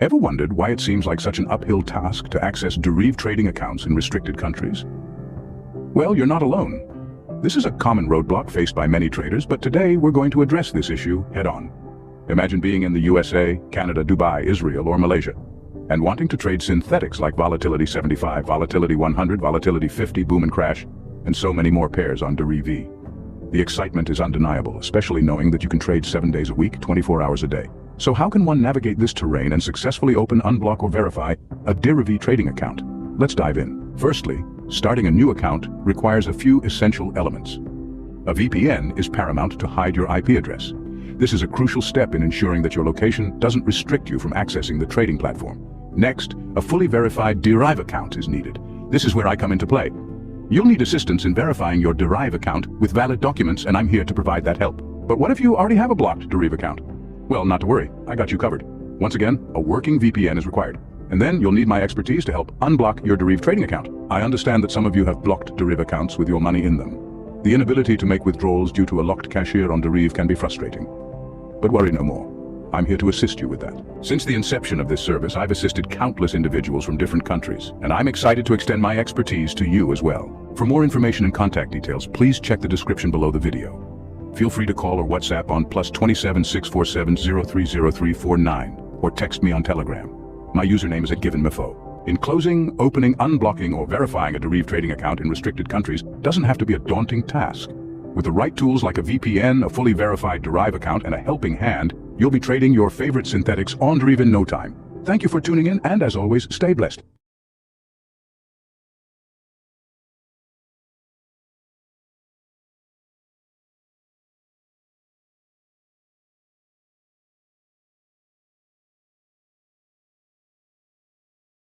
Ever wondered why it seems like such an uphill task to access DERIV trading accounts in restricted countries? Well, you're not alone. This is a common roadblock faced by many traders, but today we're going to address this issue head-on. Imagine being in the USA, Canada, Dubai, Israel, or Malaysia, and wanting to trade synthetics like volatility 75, volatility 100, volatility 50, boom and crash, and so many more pairs on DERIV. The excitement is undeniable, especially knowing that you can trade 7 days a week, 24 hours a day. So how can one navigate this terrain and successfully open, unblock, or verify a DERIV trading account? Let's dive in. Firstly, starting a new account requires a few essential elements. A VPN is paramount to hide your IP address. This is a crucial step in ensuring that your location doesn't restrict you from accessing the trading platform. Next, a fully verified DERIV account is needed. This is where I come into play. You'll need assistance in verifying your DERIV account with valid documents, and I'm here to provide that help. But what if you already have a blocked DERIV account? Well, not to worry, I got you covered. Once again, a working VPN is required. And then you'll need my expertise to help unblock your DERIV trading account. I understand that some of you have blocked DERIV accounts with your money in them. The inability to make withdrawals due to a locked cashier on DERIV can be frustrating. But worry no more. I'm here to assist you with that. Since the inception of this service, I've assisted countless individuals from different countries, and I'm excited to extend my expertise to you as well. For more information and contact details, please check the description below the video. Feel free to call or WhatsApp on +27 647 030349 or text me on Telegram. My username is @givenmefo. In closing, opening, unblocking, or verifying a DERIV trading account in restricted countries doesn't have to be a daunting task. With the right tools like a VPN, a fully verified DERIV account, and a helping hand, you'll be trading your favorite synthetics on DERIV in no time. Thank you for tuning in, and as always, stay blessed.